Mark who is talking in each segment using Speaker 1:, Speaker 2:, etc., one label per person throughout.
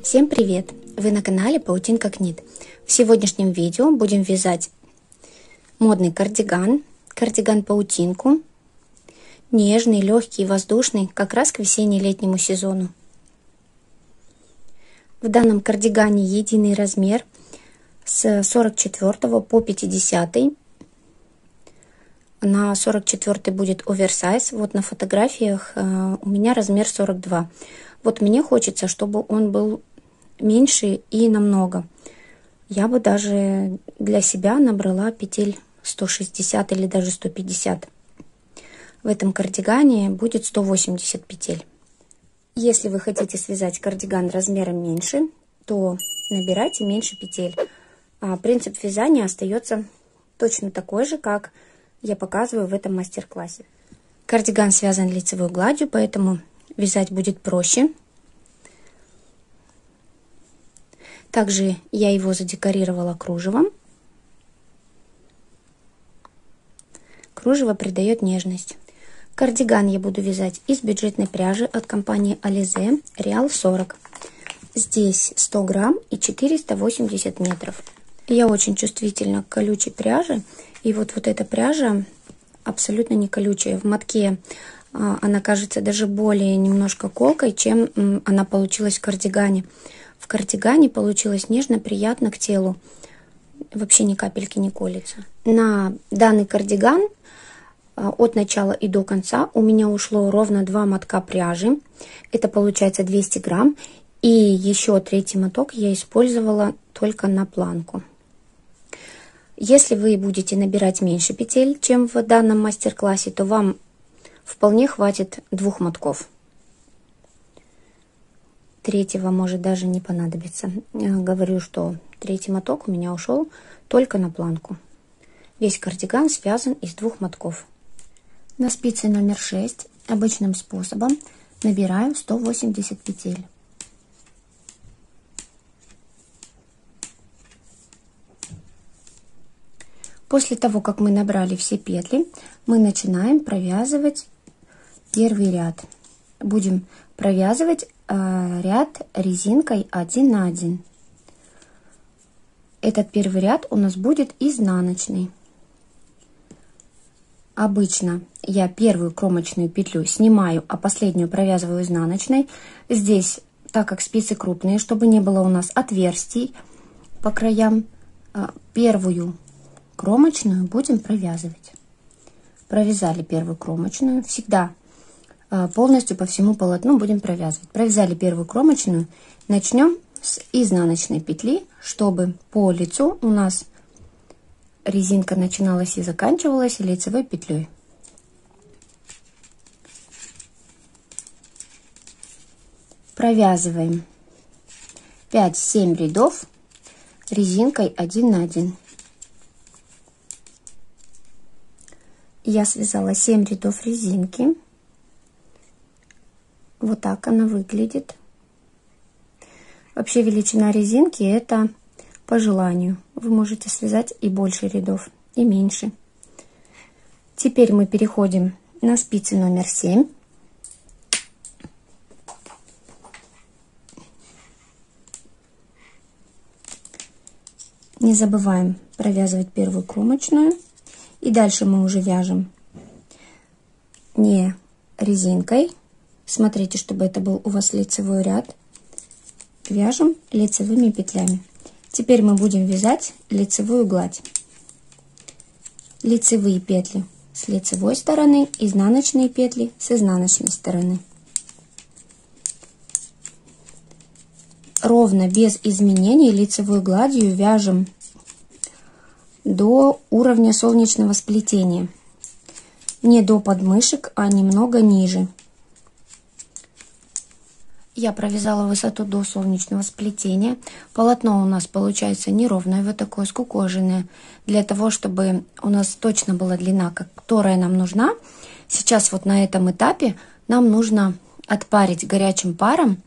Speaker 1: Всем привет! Вы на канале Паутинка Книт. В сегодняшнем видео будем вязать модный кардиган, кардиган-паутинку, нежный, легкий, воздушный, как раз к весенне-летнему сезону. В данном кардигане единый размер с 44 по 50. На 44 будет оверсайз. Вот на фотографиях у меня размер 42. Вот мне хочется, чтобы он был меньше и намного. Я бы даже для себя набрала петель 160 или даже 150. В этом кардигане будет 180 петель. Если вы хотите связать кардиган размером меньше, то набирайте меньше петель. Принцип вязания остается точно такой же, как я показываю в этом мастер-классе. Кардиган связан лицевой гладью, поэтому вязать будет проще. Также я его задекорировала кружевом. Кружево придает нежность. Кардиган я буду вязать из бюджетной пряжи от компании Alize Real 40. Здесь 100 грамм и 480 метров. Я очень чувствительна к колючей пряже. И вот эта пряжа абсолютно не колючая. В мотке она кажется даже более немножко колкой, чем она получилась в кардигане. В кардигане получилось нежно, приятно к телу. Вообще ни капельки не колется. На данный кардиган от начала и до конца у меня ушло ровно 2 мотка пряжи. Это получается 200 грамм. И еще третий моток я использовала только на планку. Если вы будете набирать меньше петель, чем в данном мастер-классе, то вам вполне хватит 2 мотков. Третьего может даже не понадобиться. Я говорю, что третий моток у меня ушел только на планку. Весь кардиган связан из 2 мотков. На спице номер 6 обычным способом набираю 180 петель. После того, как мы набрали все петли, мы начинаем провязывать первый ряд. Будем провязывать ряд резинкой 1 на 1. Этот первый ряд у нас будет изнаночный. Обычно я первую кромочную петлю снимаю, а последнюю провязываю изнаночной. Здесь, так как спицы крупные, чтобы не было у нас отверстий по краям, первую кромочную будем провязывать. Провязали первую кромочную. Всегда полностью по всему полотну будем провязывать. Провязали первую кромочную. Начнем с изнаночной петли, чтобы по лицу у нас резинка начиналась и заканчивалась лицевой петлей. Провязываем 5-7 рядов резинкой 1 на 1. Я связала 7 рядов резинки. Вот так она выглядит. Вообще величина резинки это по желанию. Вы можете связать и больше рядов, и меньше. Теперь мы переходим на спицы номер 7. Не забываем провязывать первую кромочную. И дальше мы уже вяжем не резинкой. Смотрите, чтобы это был у вас лицевой ряд. Вяжем лицевыми петлями. Теперь мы будем вязать лицевую гладь. Лицевые петли с лицевой стороны, изнаночные петли с изнаночной стороны. Ровно, без изменений, лицевой гладью вяжем до уровня солнечного сплетения. Не до подмышек, а немного ниже. Я провязала высоту до солнечного сплетения. Полотно у нас получается неровное, вот такое скукоженное. Для того, чтобы у нас точно была длина, которая нам нужна, сейчас вот на этом этапе нам нужно отпарить горячим паром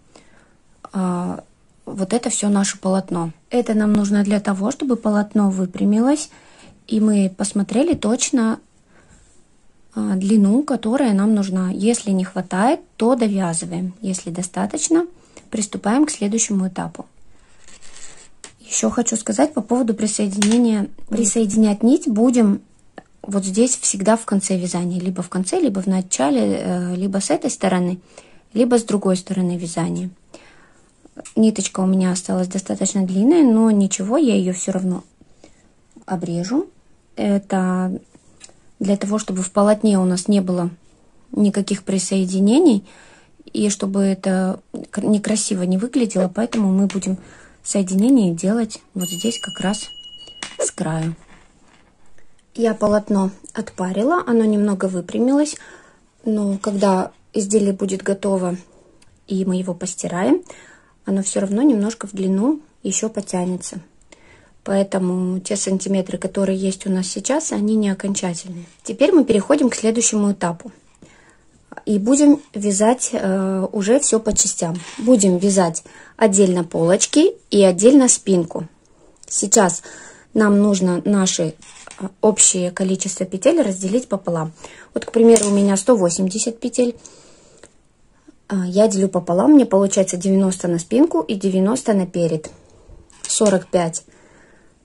Speaker 1: вот это все наше полотно. Это нам нужно для того, чтобы полотно выпрямилось, и мы посмотрели точно длину, которая нам нужна. Если не хватает, то довязываем. Если достаточно, приступаем к следующему этапу. Еще хочу сказать по поводу присоединения. Присоединять нить будем вот здесь всегда в конце вязания. Либо в конце, либо в начале, либо с этой стороны, либо с другой стороны вязания. Ниточка у меня осталась достаточно длинная, но ничего, я ее все равно обрежу. Это для того, чтобы в полотне у нас не было никаких присоединений, и чтобы это некрасиво не выглядело, поэтому мы будем соединение делать вот здесь как раз с краю. Я полотно отпарила, оно немного выпрямилось, но когда изделие будет готово и мы его постираем, оно все равно немножко в длину еще потянется. Поэтому те сантиметры, которые есть у нас сейчас, они не окончательные. Теперь мы переходим к следующему этапу. И будем вязать уже все по частям. Будем вязать отдельно полочки и отдельно спинку. Сейчас нам нужно наше общее количество петель разделить пополам. Вот, к примеру, у меня 180 петель. Я делю пополам, мне получается 90 на спинку и 90 наперед. 45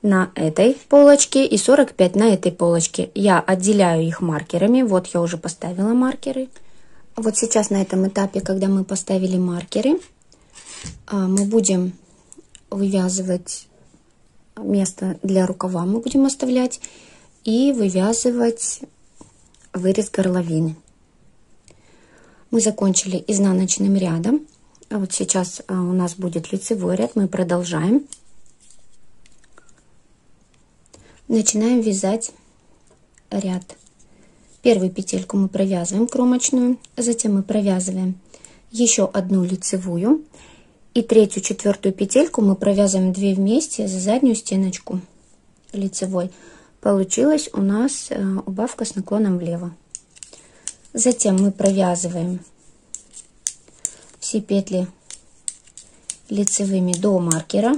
Speaker 1: на этой полочке и 45 на этой полочке. Я отделяю их маркерами. Вот я уже поставила маркеры. Вот сейчас на этом этапе, когда мы поставили маркеры, мы будем вывязывать место для рукава, мы будем оставлять, и вывязывать вырез горловины. Мы закончили изнаночным рядом. Вот сейчас у нас будет лицевой ряд, мы продолжаем. Начинаем вязать ряд. Первую петельку мы провязываем кромочную, затем мы провязываем еще одну лицевую, и третью, четвертую петельку мы провязываем 2 вместе за заднюю стеночку лицевой. Получилась у нас убавка с наклоном влево. Затем мы провязываем все петли лицевыми до маркера.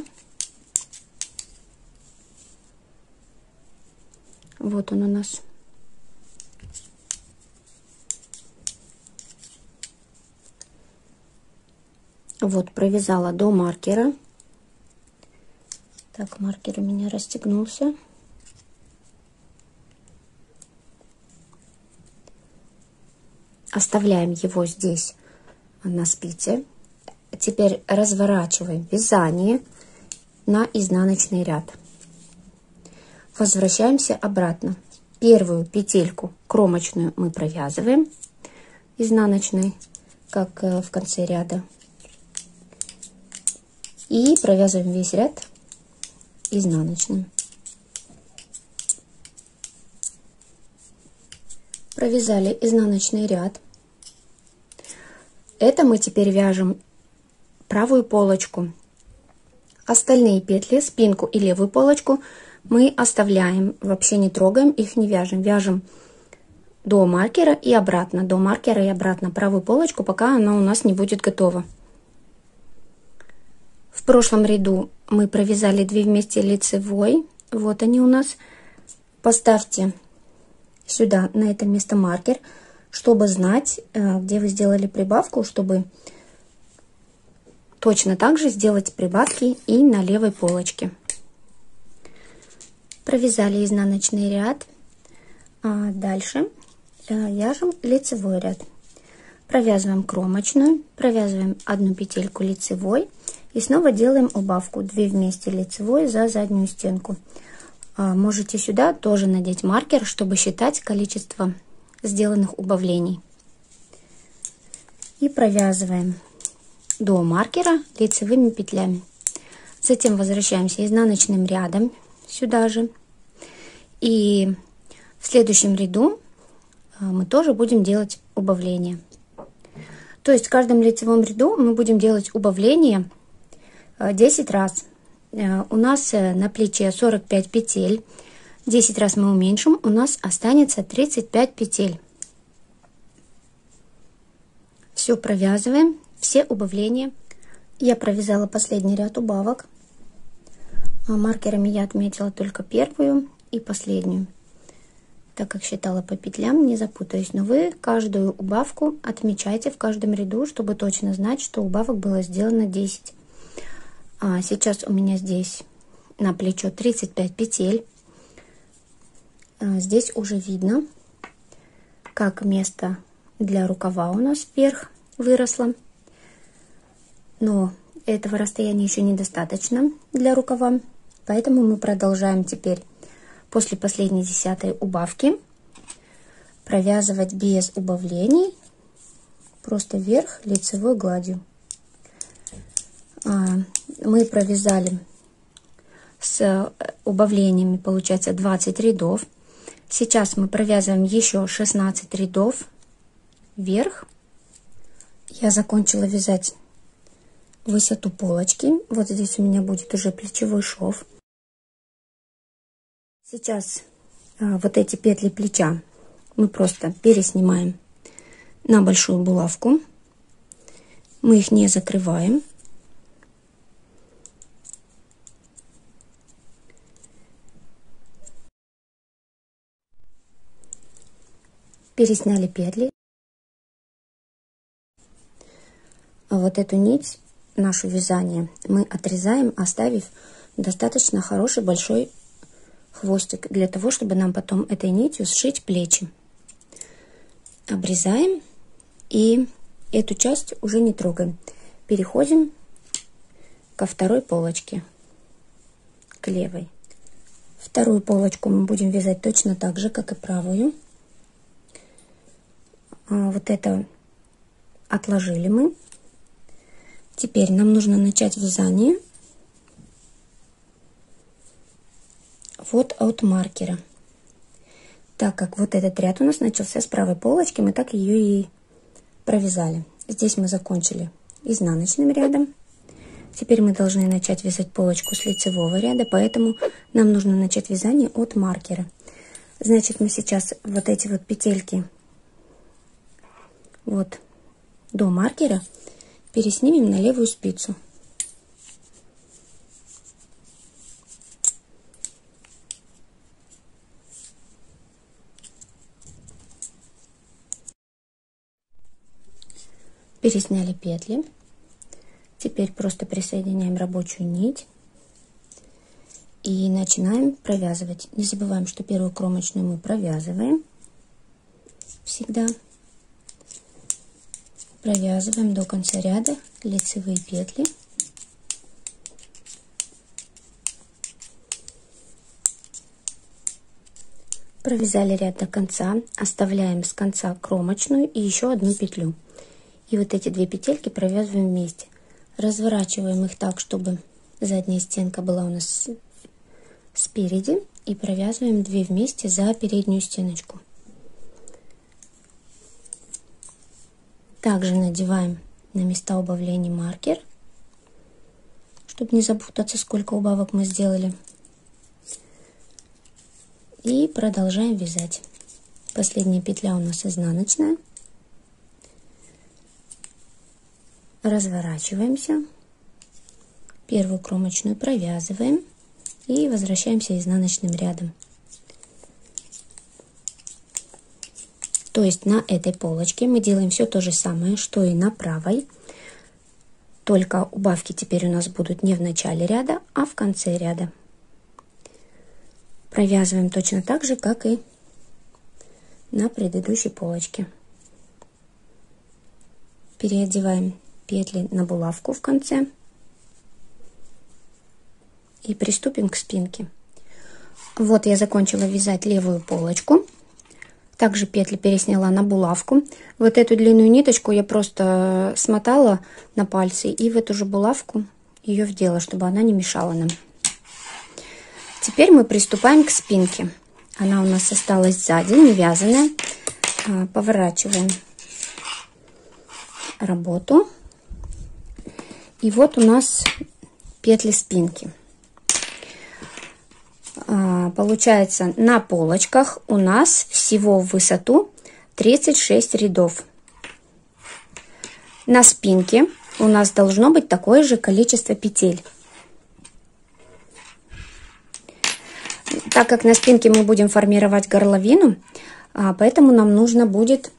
Speaker 1: Вот он у нас. Вот, провязала до маркера. Так, маркер у меня расстегнулся. Оставляем его здесь на спице. Теперь разворачиваем вязание на изнаночный ряд. Возвращаемся обратно. Первую петельку кромочную мы провязываем изнаночной, как в конце ряда. И провязываем весь ряд изнаночным. Провязали изнаночный ряд. Это мы теперь вяжем правую полочку. Остальные петли, спинку и левую полочку мы оставляем, вообще не трогаем, их не вяжем. Вяжем до маркера и обратно, до маркера и обратно правую полочку, пока она у нас не будет готова. В прошлом ряду мы провязали 2 вместе лицевой. Вот они у нас. Поставьте сюда, на это место, маркер, чтобы знать, где вы сделали прибавку, чтобы точно так же сделать прибавки и на левой полочке. Провязали изнаночный ряд. Дальше вяжем лицевой ряд. Провязываем кромочную, провязываем 1 петельку лицевой и снова делаем убавку 2 вместе лицевой за заднюю стенку. Можете сюда тоже надеть маркер, чтобы считать количество сделанных убавлений. И провязываем до маркера лицевыми петлями. Затем возвращаемся изнаночным рядом сюда же. И в следующем ряду мы тоже будем делать убавления. То есть в каждом лицевом ряду мы будем делать убавление 10 раз. У нас на плече 45 петель. 10 раз мы уменьшим, у нас останется 35 петель. Все провязываем, все убавления. Я провязала последний ряд убавок. Маркерами я отметила только первую и последнюю. так как считала по петлям, не запутаюсь. Но вы каждую убавку отмечайте в каждом ряду, чтобы точно знать, что убавок было сделано 10. Сейчас у меня здесь на плечо 35 петель. Здесь уже видно, как место для рукава у нас вверх выросло. Но этого расстояния еще недостаточно для рукава. Поэтому мы продолжаем теперь после последней 10-й убавки провязывать без убавлений, просто вверх лицевой гладью. Мы провязали с убавлениями, получается, 20 рядов. Сейчас мы провязываем еще 16 рядов вверх. Я закончила вязать высоту полочки. Вот здесь у меня будет уже плечевой шов. Сейчас вот эти петли плеча мы просто переснимаем на большую булавку. Мы их не закрываем. Пересняли петли. А вот эту нить, нашу вязание, мы отрезаем, оставив достаточно хороший большой хвостик, для того, чтобы нам потом этой нитью сшить плечи. Обрезаем и эту часть уже не трогаем. Переходим ко второй полочке, к левой. Вторую полочку мы будем вязать точно так же, как и правую. Вот это отложили мы. Теперь нам нужно начать вязание вот от маркера. Так как вот этот ряд у нас начался с правой полочки, мы так ее и провязали. Здесь мы закончили изнаночным рядом. Теперь мы должны начать вязать полочку с лицевого ряда, поэтому нам нужно начать вязание от маркера. Значит, мы сейчас вот эти вот петельки вот до маркера переснимем на левую спицу. Пересняли петли. Теперь просто присоединяем рабочую нить и начинаем провязывать. Не забываем, что первую кромочную мы провязываем всегда. Провязываем до конца ряда лицевые петли. Провязали ряд до конца, оставляем с конца кромочную и еще одну петлю. И вот эти две петельки провязываем вместе. Разворачиваем их так, чтобы задняя стенка была у нас спереди. И провязываем 2 вместе за переднюю стеночку. Также надеваем на места убавлений маркер, чтобы не запутаться, сколько убавок мы сделали. И продолжаем вязать. Последняя петля у нас изнаночная. Разворачиваемся. Первую кромочную провязываем. И возвращаемся изнаночным рядом. То есть на этой полочке мы делаем все то же самое, что и на правой. Только убавки теперь у нас будут не в начале ряда, а в конце ряда. Провязываем точно так же, как и на предыдущей полочке. Переодеваем петли на булавку в конце. И приступим к спинке. Вот я закончила вязать левую полочку. Также петли пересняла на булавку. Вот эту длинную ниточку я просто смотала на пальцы и в эту же булавку ее вдела, чтобы она не мешала нам. Теперь мы приступаем к спинке. Она у нас осталась сзади, не вязаная. Поворачиваем работу. И вот у нас петли спинки. Получается, на полочках у нас всего в высоту 36 рядов. На спинке у нас должно быть такое же количество петель. Так как на спинке мы будем формировать горловину, поэтому нам нужно будет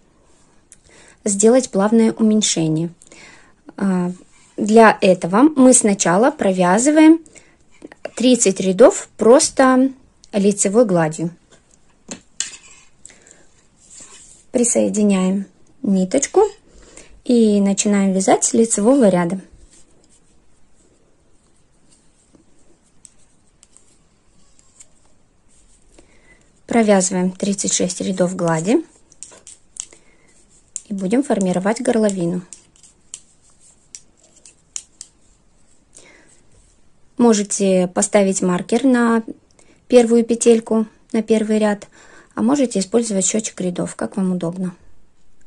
Speaker 1: сделать плавное уменьшение. Для этого мы сначала провязываем 30 рядов просто лицевой гладью. Присоединяем ниточку и начинаем вязать с лицевого ряда. Провязываем 36 рядов глади и будем формировать горловину. Можете поставить маркер на первую петельку, на первый ряд, а можете использовать счетчик рядов, как вам удобно.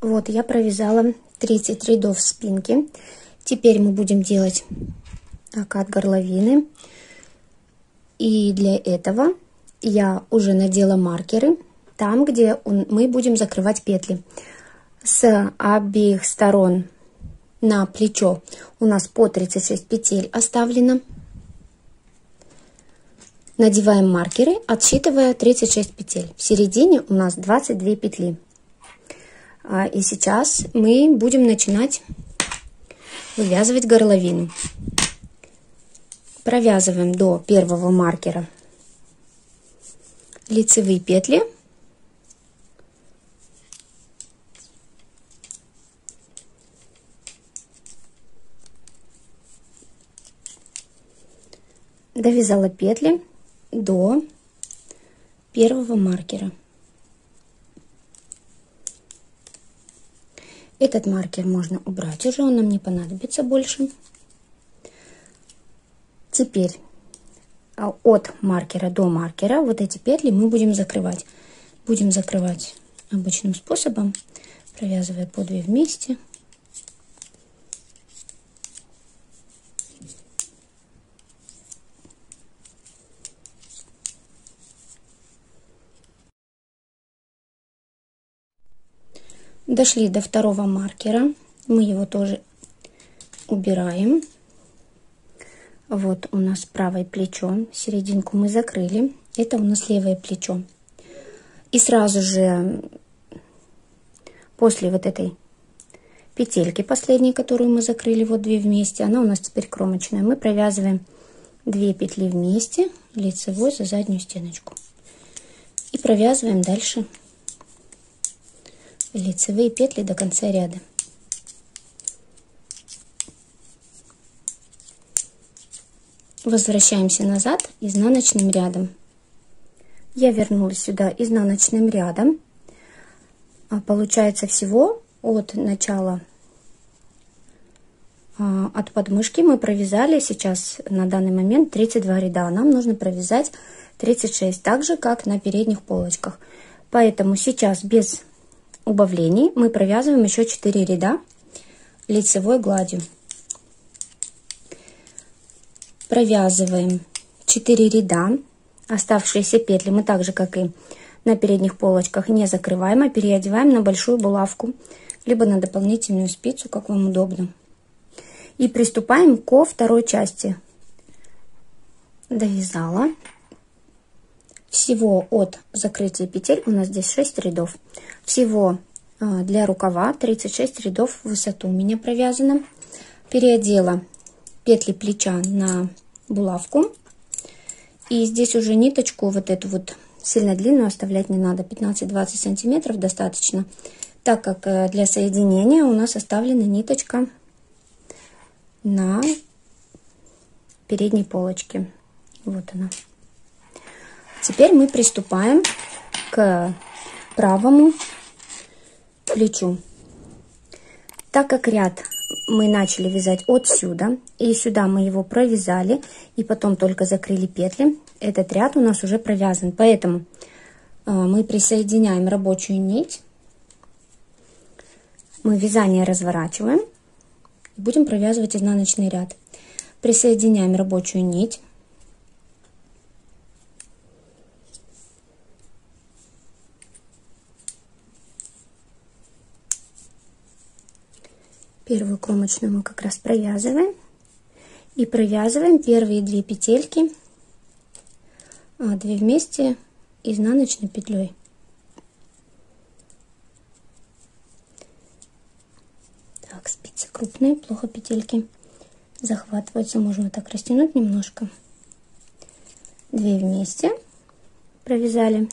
Speaker 1: Вот я провязала 30 рядов спинки. Теперь мы будем делать окат горловины. И для этого я уже надела маркеры там, где мы будем закрывать петли. С обеих сторон на плечо у нас по 36 петель оставлено. Надеваем маркеры, отсчитывая 36 петель. В середине у нас 22 петли. И сейчас мы будем начинать вывязывать горловину. Провязываем до первого маркера лицевые петли. Довязала петли до первого маркера. Этот маркер можно убрать уже, он нам не понадобится больше. Теперь от маркера до маркера вот эти петли мы будем закрывать. Будем закрывать обычным способом, провязывая по 2 вместе. Дошли до второго маркера, мы его тоже убираем. Вот у нас правое плечо, серединку мы закрыли, это у нас левое плечо. И сразу же после вот этой петельки последней, которую мы закрыли, вот 2 вместе, она у нас теперь кромочная, мы провязываем 2 петли вместе, лицевой за заднюю стеночку. И провязываем дальше лицевые петли до конца ряда. Возвращаемся назад изнаночным рядом. Я вернулась сюда изнаночным рядом. Получается всего от начала, от подмышки мы провязали сейчас на данный момент 32 ряда. Нам нужно провязать 36, так же как на передних полочках. Поэтому сейчас без убавлений мы провязываем еще 4 ряда лицевой гладью. Провязываем 4 ряда. Оставшиеся петли мы так же, как и на передних полочках, не закрываем, а переодеваем на большую булавку, либо на дополнительную спицу, как вам удобно. И приступаем ко второй части. Довязала. Всего от закрытия петель у нас здесь 6 рядов. Всего для рукава 36 рядов в высоту у меня провязано. Переодела петли плеча на булавку. И здесь уже ниточку вот эту вот сильно длинную оставлять не надо. 15-20 сантиметров достаточно. Так как для соединения у нас оставлена ниточка на передней полочке. Вот она. Теперь мы приступаем к правому плечу. Так как ряд мы начали вязать отсюда, и сюда мы его провязали, и потом только закрыли петли, этот ряд у нас уже провязан. Поэтому мы присоединяем рабочую нить, мы вязание разворачиваем, и будем провязывать изнаночный ряд. Присоединяем рабочую нить. Первую кромочную мы как раз провязываем. И провязываем первые 2 петельки 2 вместе изнаночной петлей. Так, спицы крупные, плохо петельки захватываются, можно так растянуть немножко. 2 вместе провязали.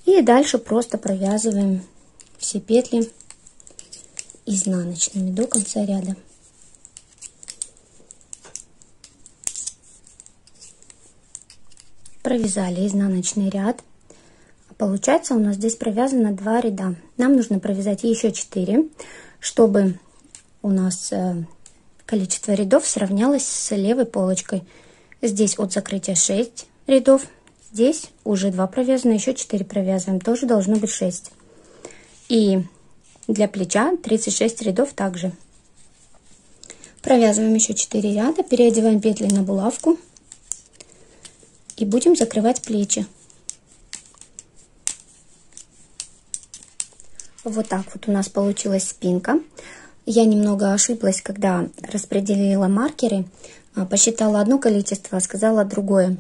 Speaker 1: И дальше просто провязываем все петли изнаночными до конца ряда. Провязали изнаночный ряд. Получается, у нас здесь провязано 2 ряда. Нам нужно провязать еще 4, чтобы у нас количество рядов сравнялось с левой полочкой. Здесь от закрытия 6 рядов. Здесь уже 2 провязаны, еще 4 провязываем. Тоже должно быть 6. И для плеча 36 рядов также. Провязываем еще 4 ряда, переодеваем петли на булавку и будем закрывать плечи. Вот так вот у нас получилась спинка. Я немного ошиблась, когда распределила маркеры. Посчитала одно количество, сказала другое.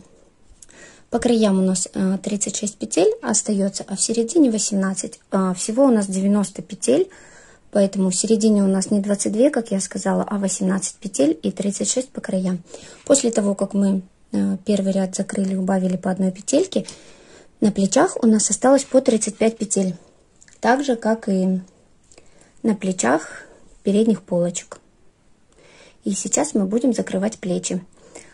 Speaker 1: По краям у нас 36 петель остается, а в середине 18. Всего у нас 90 петель, поэтому в середине у нас не 22, как я сказала, а 18 петель и 36 по краям. После того, как мы первый ряд закрыли, убавили по одной петельке, на плечах у нас осталось по 35 петель. Так же, как и на плечах передних полочек. И сейчас мы будем закрывать плечи.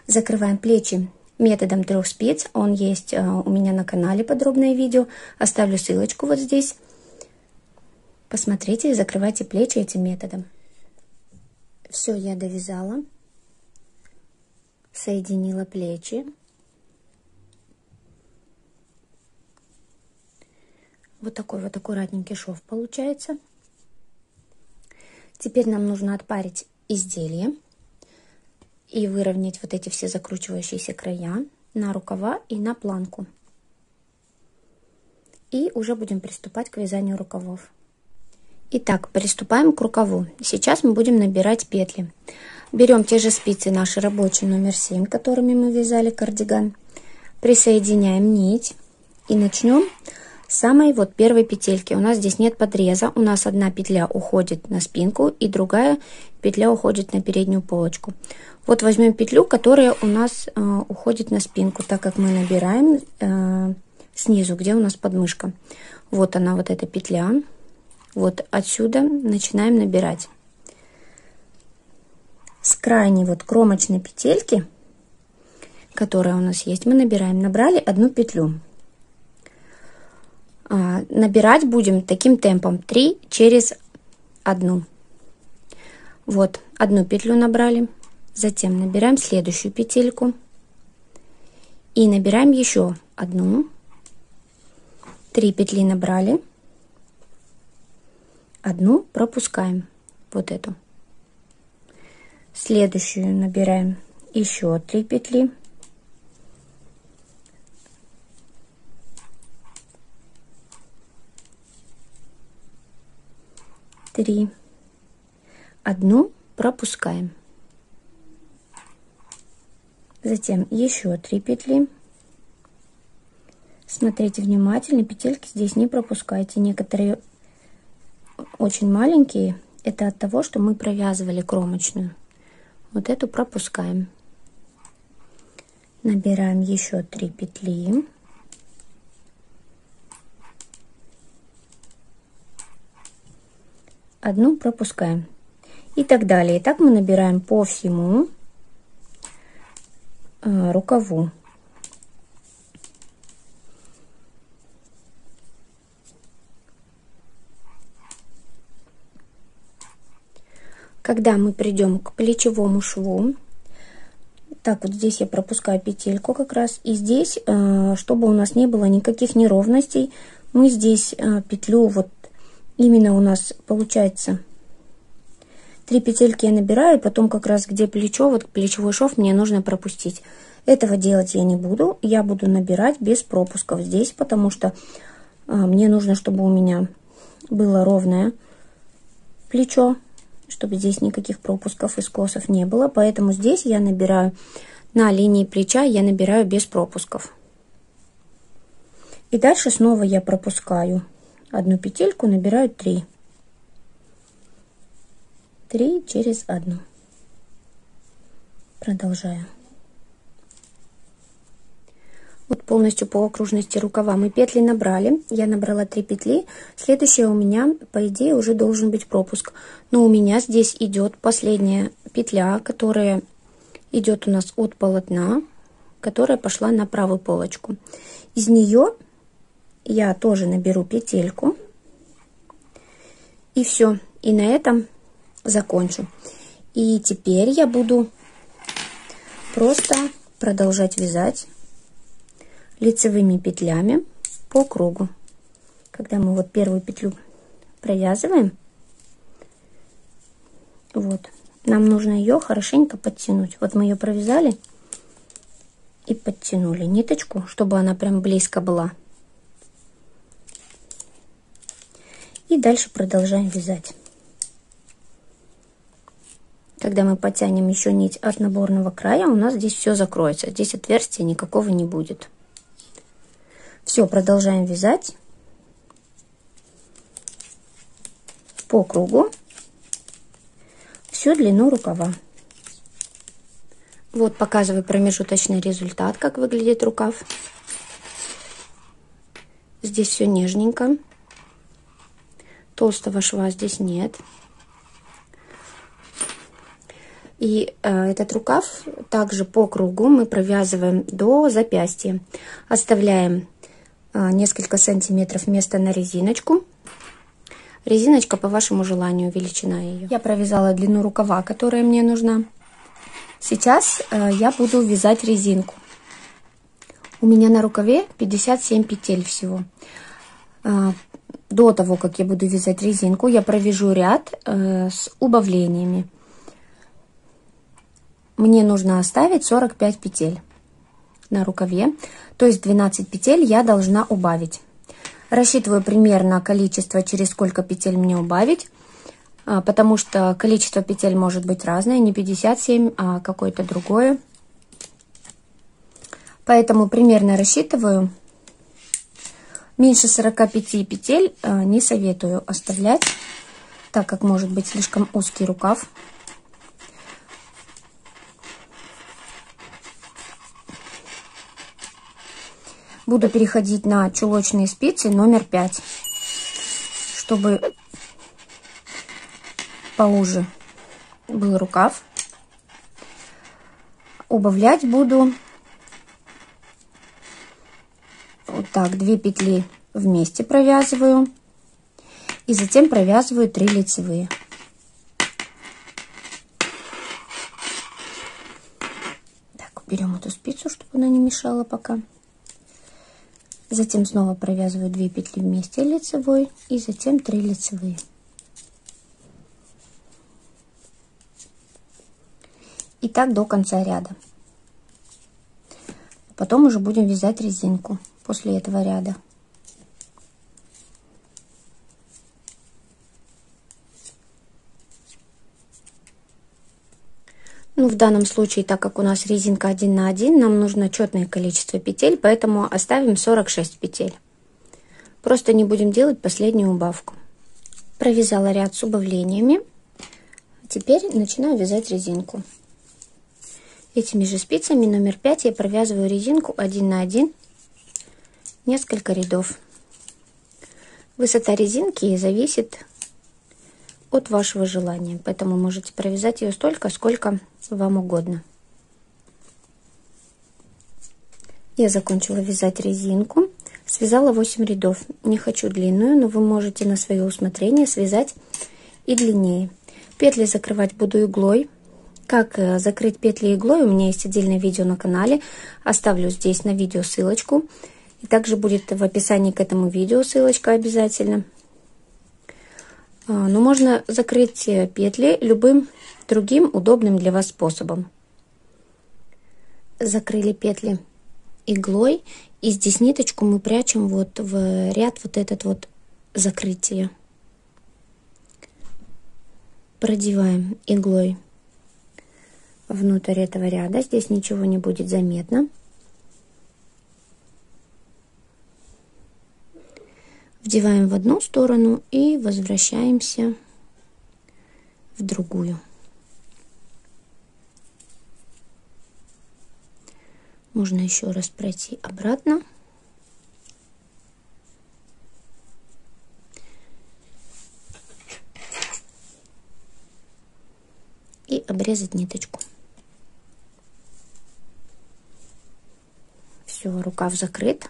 Speaker 1: Закрываем плечи методом 3 спиц. Он есть у меня на канале, подробное видео. Оставлю ссылочку вот здесь. Посмотрите и закрывайте плечи этим методом. Все, я довязала. Соединила плечи. Вот такой вот аккуратненький шов получается. Теперь нам нужно отпарить изделие и выровнять вот эти все закручивающиеся края на рукава и на планку. И уже будем приступать к вязанию рукавов. Итак, приступаем к рукаву. Сейчас мы будем набирать петли. Берем те же спицы, наши рабочие номер 7, которыми мы вязали кардиган. Присоединяем нить и начнем с самой вот первой петельки. У нас здесь нет подреза, у нас одна петля уходит на спинку и другая петля уходит на переднюю полочку. Вот возьмем петлю, которая у нас уходит на спинку, так как мы набираем снизу, где у нас подмышка. Вот она, вот эта петля. Вот отсюда начинаем набирать. С крайней вот кромочной петельки, которая у нас есть, мы набираем. Набрали одну петлю. Набирать будем таким темпом 3 через 1. Вот одну петлю набрали, затем набираем следующую петельку и набираем еще одну. 3 петли набрали, одну пропускаем, вот эту. Следующую набираем еще 3 петли. Одну пропускаем. Затем еще 3 петли. Смотрите внимательно, петельки здесь не пропускайте. Некоторые очень маленькие. Это от того, что мы провязывали кромочную. Вот эту пропускаем. Набираем еще 3 петли. Одну пропускаем. И так далее. И так мы набираем по всему рукаву. Когда мы придем к плечевому шву, так вот здесь я пропускаю петельку как раз, и здесь, чтобы у нас не было никаких неровностей, мы здесь петлю, вот именно у нас получается 3 петельки я набираю, потом как раз где плечо, вот плечевой шов мне нужно пропустить. Этого делать я не буду, я буду набирать без пропусков здесь, потому что мне нужно, чтобы у меня было ровное плечо, чтобы здесь никаких пропусков и скосов не было, поэтому здесь я набираю на линии плеча, я набираю без пропусков. И дальше снова я пропускаю одну петельку, набираю 3. 3 через одну. Продолжаю. Вот полностью по окружности рукава мы петли набрали. Я набрала 3 петли. Следующее у меня, по идее, уже должен быть пропуск. Но у меня здесь идет последняя петля, которая идет у нас от полотна, которая пошла на правую полочку. Из нее я тоже наберу петельку. И все. И на этом закончу. И теперь я буду просто продолжать вязать лицевыми петлями по кругу. Когда мы вот первую петлю провязываем, вот, нам нужно ее хорошенько подтянуть. Вот мы ее провязали и подтянули ниточку, чтобы она прям близко была. И дальше продолжаем вязать. Когда мы потянем еще нить от наборного края, у нас здесь все закроется. Здесь отверстия никакого не будет. Все, продолжаем вязать по кругу всю длину рукава. Вот показываю промежуточный результат, как выглядит рукав. Здесь все нежненько. Толстого шва здесь нет. И этот рукав также по кругу мы провязываем до запястья. Оставляем несколько сантиметров места на резиночку. Резиночка по вашему желанию, величина ее. Я провязала длину рукава, которая мне нужна. Сейчас я буду вязать резинку. У меня на рукаве 57 петель всего. До того, как я буду вязать резинку, я провяжу ряд с убавлениями. Мне нужно оставить 45 петель на рукаве, то есть 12 петель я должна убавить. Рассчитываю примерно количество, через сколько петель мне убавить, потому что количество петель может быть разное, не 57, а какое-то другое. Поэтому примерно рассчитываю. Меньше 45 петель не советую оставлять, так как может быть слишком узкий рукав. Буду переходить на чулочные спицы номер 5, чтобы поуже был рукав. Убавлять буду вот так, 2 петли вместе провязываю и затем провязываю 3 лицевые. Так, уберем эту спицу, чтобы она не мешала пока. Затем снова провязываю 2 петли вместе лицевой и затем 3 лицевые. И так до конца ряда. Потом уже будем вязать резинку после этого ряда. Ну, в данном случае, так как у нас резинка 1 на 1, нам нужно четное количество петель, поэтому оставим 46 петель. Просто не будем делать последнюю убавку. Провязала ряд с убавлениями. Теперь начинаю вязать резинку. Этими же спицами номер 5 я провязываю резинку 1 на 1, несколько рядов. Высота резинки зависит от вашего желания, поэтому можете провязать ее столько, сколько вам угодно. Я закончила вязать резинку, связала 8 рядов. Не хочу длинную, но вы можете на свое усмотрение связать и длиннее. Петли закрывать буду иглой. Как закрыть петли иглой, у меня есть отдельное видео на канале, оставлю здесь на видео ссылочку, и также будет в описании к этому видео ссылочка обязательно. Но можно закрыть петли любым другим удобным для вас способом. Закрыли петли иглой, и здесь ниточку мы прячем вот в ряд вот этот вот закрытие. Продеваем иглой внутрь этого ряда, здесь ничего не будет заметно. вдеваем в одну сторону и возвращаемся в другую. Можно еще раз пройти обратно. И обрезать ниточку. Все, рукав закрыт.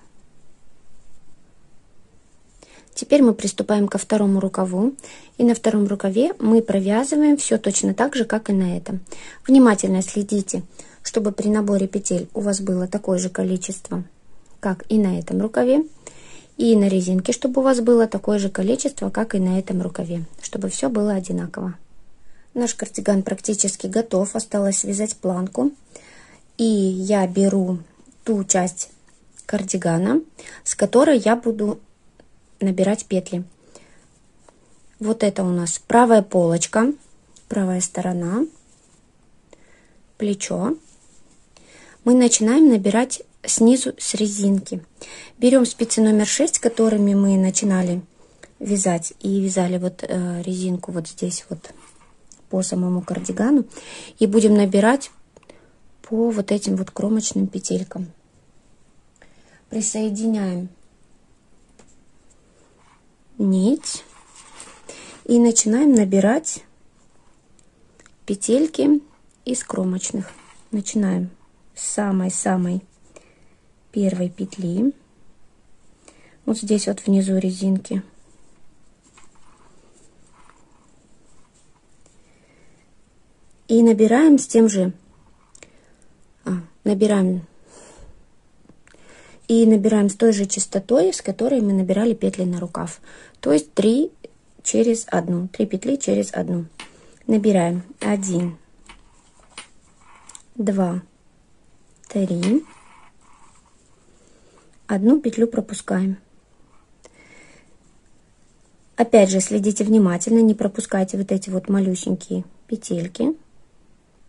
Speaker 1: Теперь мы приступаем ко второму рукаву. И на втором рукаве мы провязываем все точно так же, как и на этом. Внимательно следите, чтобы при наборе петель у вас было такое же количество, как и на этом рукаве. И на резинке, чтобы у вас было такое же количество, как и на этом рукаве. Чтобы все было одинаково. Наш кардиган практически готов. Осталось связать планку. И я беру ту часть кардигана, с которой я буду набирать петли. Вот это у нас правая полочка, правая сторона, плечо. Мы начинаем набирать снизу с резинки. Берем спицы номер 6, которыми мы начинали вязать, и вязали вот резинку вот здесь вот по самому кардигану, и будем набирать по вот этим вот кромочным петелькам. Присоединяем нить и начинаем набирать петельки из кромочных. Начинаем с самой-самой первой петли, вот здесь вот внизу резинки, и набираем с тем же набираем с той же частотой, с которой мы набирали петли на рукав. То есть 3 через 1, 3 петли через 1. Набираем 1, 2, 3. Одну петлю пропускаем. Опять же, следите внимательно, не пропускайте вот эти вот малюсенькие петельки.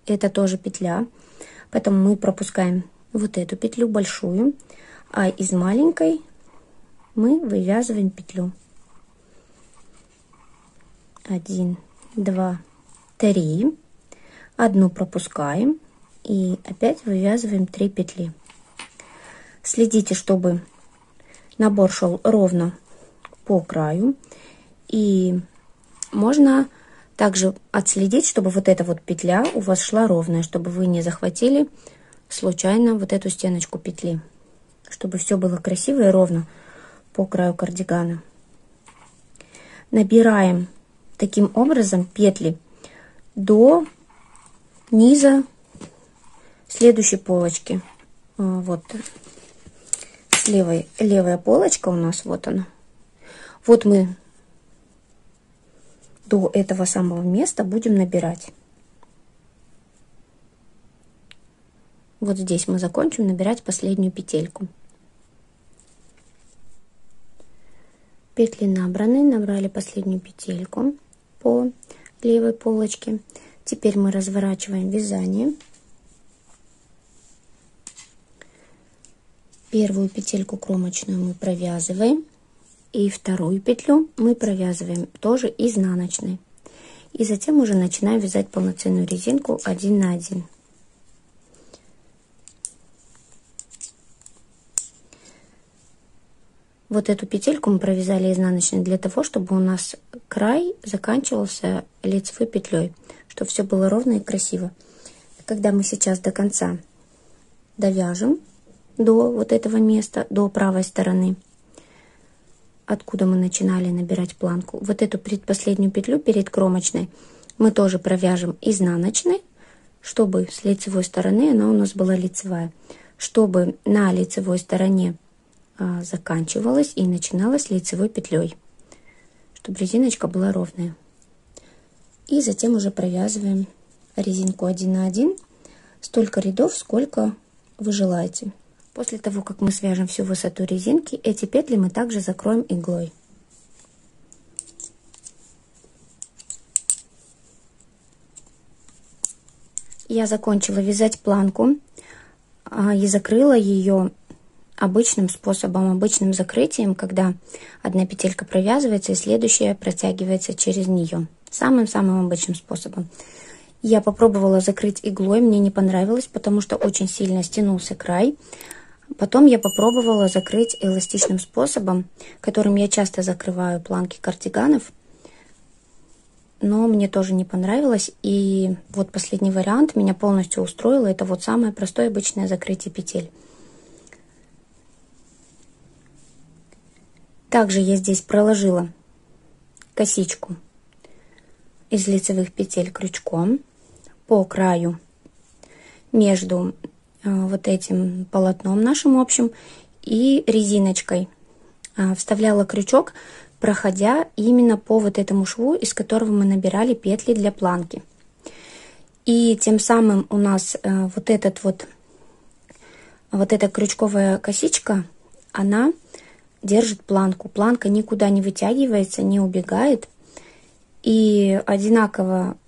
Speaker 1: Это тоже петля. Поэтому мы пропускаем вот эту петлю большую, а из маленькой мы вывязываем петлю. 1, 2, 3. Одну пропускаем и опять вывязываем 3 петли. Следите, чтобы набор шел ровно по краю. И можно также отследить, чтобы вот эта вот петля у вас шла ровная, чтобы вы не захватили случайно вот эту стеночку петли. Чтобы все было красиво и ровно по краю кардигана. Набираем таким образом петли до низа следующей полочки. Вот левая полочка у нас, вот она. Вот мы до этого самого места будем набирать. Вот здесь мы закончим набирать последнюю петельку. Петли набраны, набрали последнюю петельку по левой полочке. Теперь мы разворачиваем вязание. Первую петельку кромочную мы провязываем, и вторую петлю мы провязываем тоже изнаночной. И затем уже начинаем вязать полноценную резинку 1 на 1. Вот эту петельку мы провязали изнаночной для того, чтобы у нас край заканчивался лицевой петлей, чтобы все было ровно и красиво. Когда мы сейчас до конца довяжем до вот этого места, до правой стороны, откуда мы начинали набирать планку, вот эту предпоследнюю петлю перед кромочной мы тоже провяжем изнаночной, чтобы с лицевой стороны она у нас была лицевая, чтобы на лицевой стороне заканчивалась и начиналась лицевой петлей, чтобы резиночка была ровная. И затем уже провязываем резинку 1 на 1 столько рядов, сколько вы желаете. После того, как мы свяжем всю высоту резинки, эти петли мы также закроем иглой. Я закончила вязать планку и закрыла ее обычным способом, обычным закрытием, когда одна петелька провязывается и следующая протягивается через нее. Самым-самым обычным способом. Я попробовала закрыть иглой, мне не понравилось, потому что очень сильно стянулся край. Потом я попробовала закрыть эластичным способом, которым я часто закрываю планки кардиганов. Но мне тоже не понравилось. И вот последний вариант меня полностью устроил. Это вот самое простое обычное закрытие петель. Также я здесь проложила косичку из лицевых петель крючком по краю между вот этим полотном нашим общим и резиночкой. Вставляла крючок, проходя именно по вот этому шву, из которого мы набирали петли для планки. И тем самым у нас вот эта крючковая косичка, она держит планку. Планка никуда не вытягивается, не убегает. И одинаково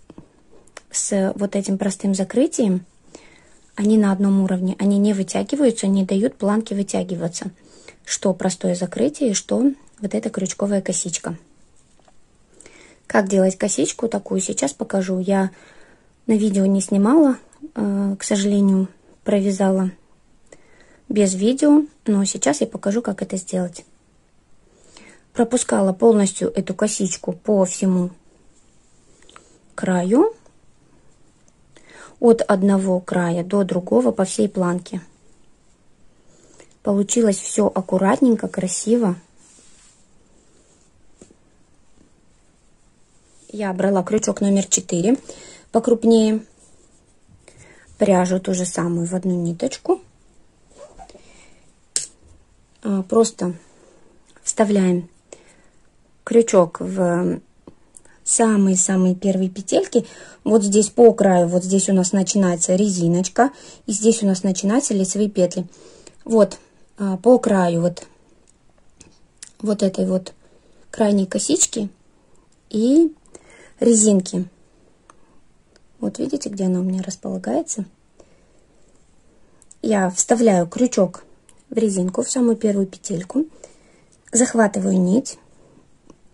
Speaker 1: с вот этим простым закрытием они на одном уровне. Они не вытягиваются, не дают планке вытягиваться. Что простое закрытие, что вот эта крючковая косичка. Как делать косичку такую, сейчас покажу. Я на видео не снимала, к сожалению, провязала без видео, но сейчас я покажу, как это сделать. Пропускала полностью эту косичку по всему краю, от одного края до другого по всей планке. Получилось все аккуратненько, красиво. Я брала крючок номер 4 покрупнее, пряжу ту же самую в одну ниточку. Просто вставляем крючок в самые-самые первые петельки. Вот здесь по краю, вот здесь у нас начинается резиночка, и здесь у нас начинаются лицевые петли. Вот по краю вот этой вот крайней косички и резинки. Вот видите, где она у меня располагается. Я вставляю крючок в резинку, в самую первую петельку, захватываю нить,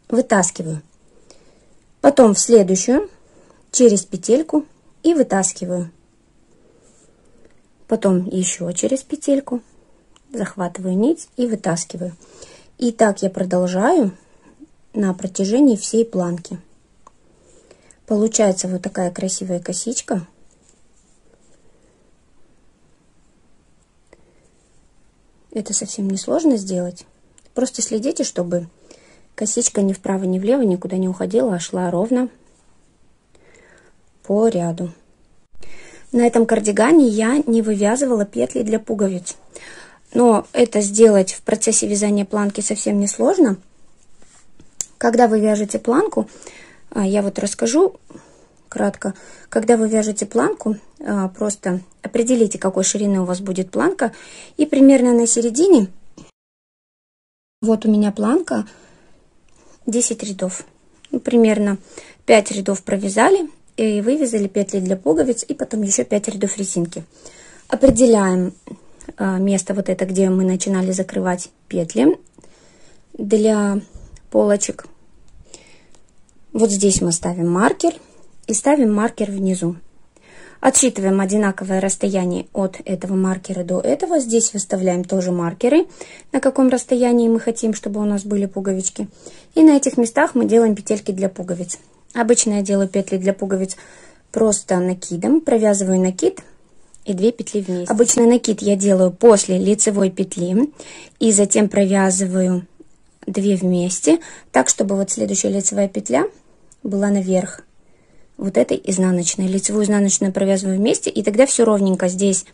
Speaker 1: вытаскиваю, потом в следующую через петельку и вытаскиваю, потом еще через петельку, захватываю нить и вытаскиваю. И так я продолжаю на протяжении всей планки. Получается вот такая красивая косичка. Это совсем не сложно сделать. Просто следите, чтобы косичка ни вправо, ни влево никуда не уходила, а шла ровно по ряду. На этом кардигане я не вывязывала петли для пуговиц. Но это сделать в процессе вязания планки совсем не сложно. Когда вы вяжете планку, я вот расскажу кратко. Когда вы вяжете планку, просто определите, какой ширины у вас будет планка. И примерно на середине, вот у меня планка 10 рядов. Примерно 5 рядов провязали и вывязали петли для пуговиц, и потом еще 5 рядов резинки. Определяем место вот это, где мы начинали закрывать петли для полочек. Вот здесь мы ставим маркер и ставим маркер внизу. Отсчитываем одинаковое расстояние от этого маркера до этого. Здесь выставляем тоже маркеры, на каком расстоянии мы хотим, чтобы у нас были пуговички. И на этих местах мы делаем петельки для пуговиц. Обычно я делаю петли для пуговиц просто накидом. Провязываю накид и 2 петли вместе. Обычно накид я делаю после лицевой петли и затем провязываю 2 вместе, так чтобы вот следующая лицевая петля была наверх вот этой изнаночной. Лицевую изнаночную провязываем вместе, и тогда все ровненько. Здесь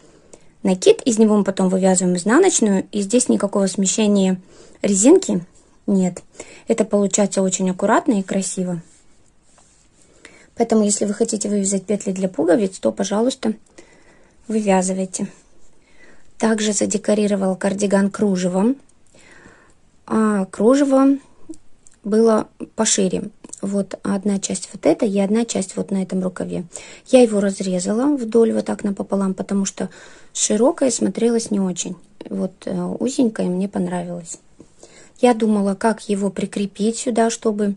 Speaker 1: накид, из него мы потом вывязываем изнаночную, и здесь никакого смещения резинки нет. Это получается очень аккуратно и красиво. Поэтому, если вы хотите вывязать петли для пуговиц, то, пожалуйста, вывязывайте. Также задекорировала кардиган кружевом. А кружево было пошире. вот одна часть вот эта и одна часть вот на этом рукаве. Я его разрезала вдоль вот так напополам, потому что широкое смотрелось не очень. Вот узенькое мне понравилось. Я думала, как его прикрепить сюда, чтобы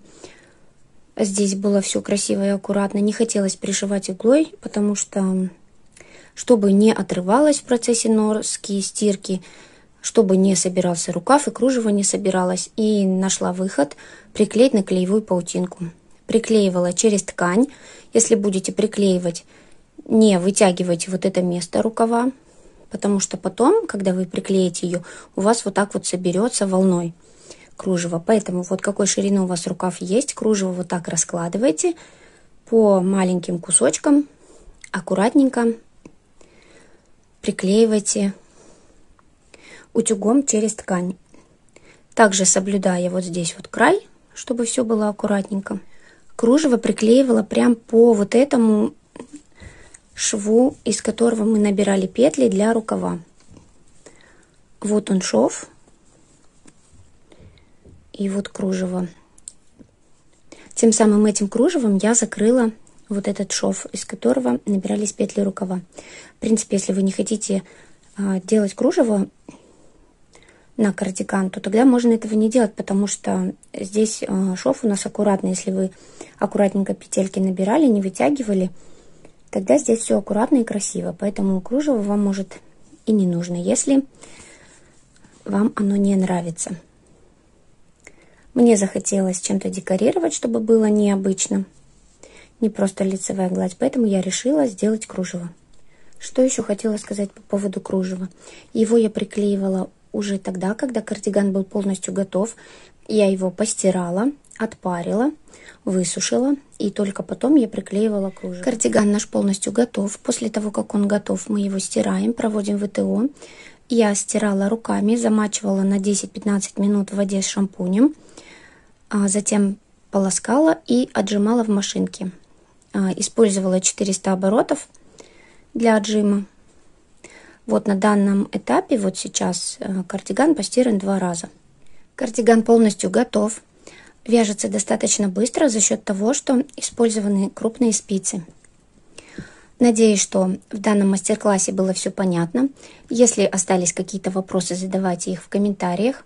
Speaker 1: здесь было все красиво и аккуратно. Не хотелось пришивать иглой, потому что, чтобы не отрывалось в процессе носки, стирки, чтобы не собирался рукав и кружево не собиралось. И нашла выход приклеить на клеевую паутинку. Приклеивала через ткань. Если будете приклеивать, не вытягивайте вот это место рукава, потому что потом, когда вы приклеите ее, у вас вот так вот соберется волной кружево. Поэтому вот какой ширины у вас рукав есть, кружево вот так раскладывайте по маленьким кусочкам, аккуратненько приклеивайте утюгом через ткань. Также соблюдая вот здесь вот край, чтобы все было аккуратненько. Кружево приклеивала прям по вот этому шву, из которого мы набирали петли для рукава. Вот он шов. И вот кружево. Тем самым этим кружевом я закрыла вот этот шов, из которого набирались петли рукава. В принципе, если вы не хотите делать кружево на кардиган, то тогда можно этого не делать, потому что здесь шов у нас аккуратный. Если вы аккуратненько петельки набирали, не вытягивали, тогда здесь все аккуратно и красиво. Поэтому кружево вам может и не нужно, если вам оно не нравится. Мне захотелось чем-то декорировать, чтобы было необычно, не просто лицевая гладь, поэтому я решила сделать кружево. Что еще хотела сказать по поводу кружева? Его я приклеивала уже тогда, когда кардиган был полностью готов. Я его постирала, отпарила, высушила, и только потом я приклеивала кружево. Кардиган наш полностью готов. После того, как он готов, мы его стираем, проводим ВТО. Я стирала руками, замачивала на 10-15 минут в воде с шампунем. Затем полоскала и отжимала в машинке. Использовала 400 оборотов для отжима. Вот на данном этапе, вот сейчас, кардиган постиран 2 раза. Кардиган полностью готов. Вяжется достаточно быстро за счет того, что использованы крупные спицы. Надеюсь, что в данном мастер-классе было все понятно. Если остались какие-то вопросы, задавайте их в комментариях.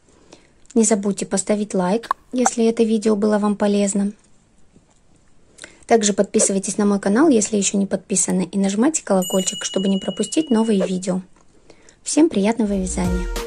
Speaker 1: Не забудьте поставить лайк, если это видео было вам полезно. Также подписывайтесь на мой канал, если еще не подписаны, и нажимайте колокольчик, чтобы не пропустить новые видео. Всем приятного вязания!